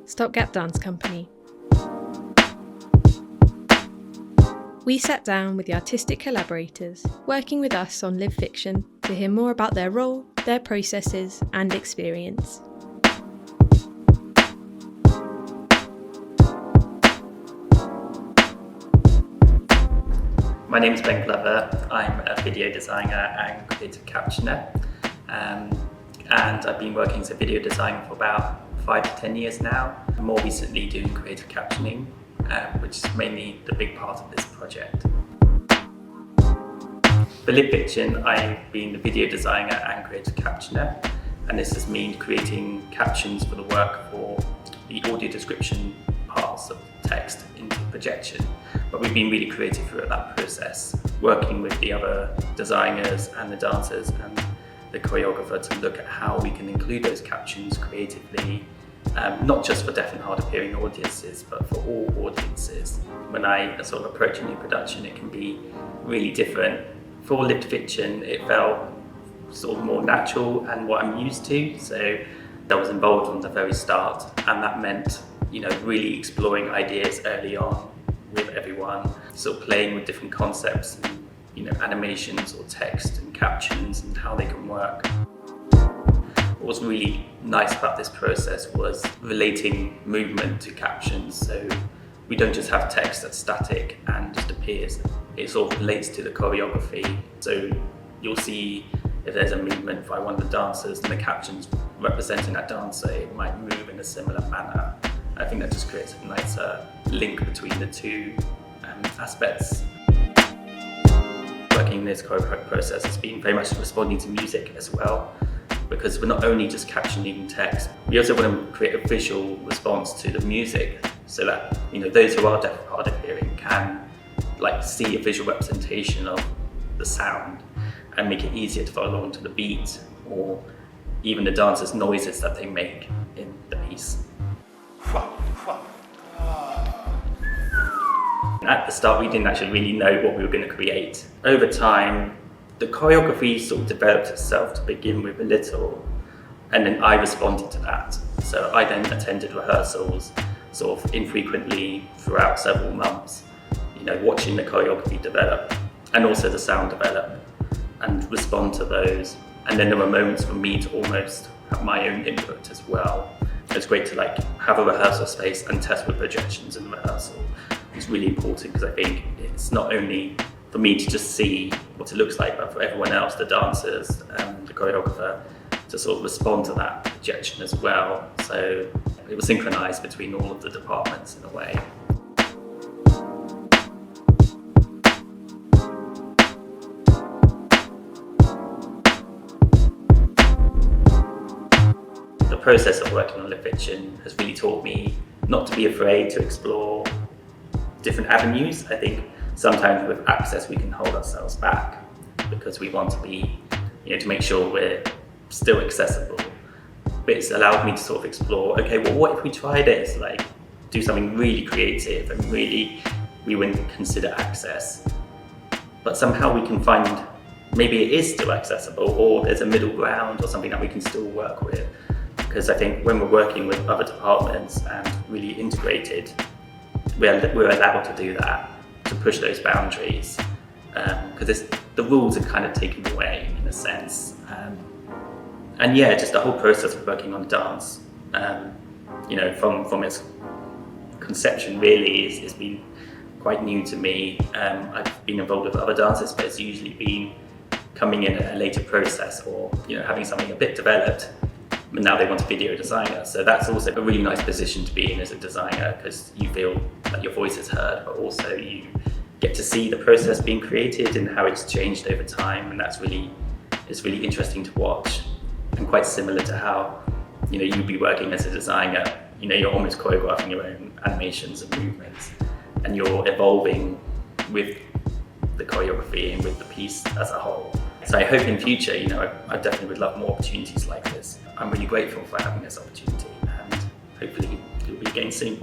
Stopgap Dance Company. We sat down with the artistic collaborators working with us on Live Fiction to hear more about their role, their processes and experience. My name is Ben Glover. I'm a video designer and creative captioner, and I've been working as a video designer for about 5 to 10 years now. More recently doing creative captioning, which is mainly the big part of this project. For Live Fiction, I've been the video designer and creative captioner, and this has meant creating captions for the work for the audio description parts of text into projection. But we've been really creative throughout that process, working with the other designers and the dancers and the choreographer to look at how we can include those captions creatively, not just for deaf and hard of hearing audiences, but for all audiences. When I sort of approach a new production, it can be really different. For Live Fiction, it felt sort of more natural and what I'm used to. So I was involved from the very start, and that meant, really exploring ideas early on with everyone, sort of playing with different concepts, animations or text and captions and how they can work. What was really nice about this process was relating movement to captions. So we don't just have text that's static and just appears. It sort of relates to the choreography. So you'll see if there's a movement by one of the dancers and the captions representing that dancer, it might move in a similar manner. I think that just creates a nicer link between the two aspects. Working in this choreographic process has been very much responding to music as well, because we're not only just captioning text, we also want to create a visual response to the music so that those who are deaf or hard of hearing can see a visual representation of the sound and make it easier to follow along to the beat, or even the dancers' noises that they make in the piece. At the start, we didn't actually really know what we were going to create. Over time, the choreography sort of developed itself to begin with a little, and then I responded to that. So I then attended rehearsals sort of infrequently throughout several months, watching the choreography develop and also the sound develop and respond to those. And then there were moments for me to almost have my own input as well. It's great to have a rehearsal space and test with projections in the rehearsal. It's really important because I think it's not only for me to just see what it looks like, but for everyone else, the dancers and the choreographer, to sort of respond to that projection as well. So it was synchronized between all of the departments in a way. The process of working on Live Fiction has really taught me not to be afraid to explore different avenues. I think sometimes with access we can hold ourselves back because we want to be, to make sure we're still accessible. But it's allowed me to sort of explore, okay, well, what if we try this? Do something really creative and really we wouldn't consider access, but somehow we can find maybe it is still accessible, or there's a middle ground or something that we can still work with. Because I think when we're working with other departments and really integrated, we're allowed to do that, to push those boundaries, because the rules are kind of taken away in a sense. And yeah, just the whole process of working on dance, from its conception really has been quite new to me. I've been involved with other dancers, but it's usually been coming in at a later process, or having something a bit developed, but now they want a video designer. So that's also a really nice position to be in as a designer, because you feel that your voice is heard, but also you get to see the process being created and how it's changed over time, and it's really interesting to watch, and quite similar to how you'd be working as a designer. You're almost choreographing your own animations and movements, and you're evolving with the choreography and with the piece as a whole. So I hope in future, I definitely would love more opportunities like this. I'm really grateful for having this opportunity, and hopefully it will be again soon.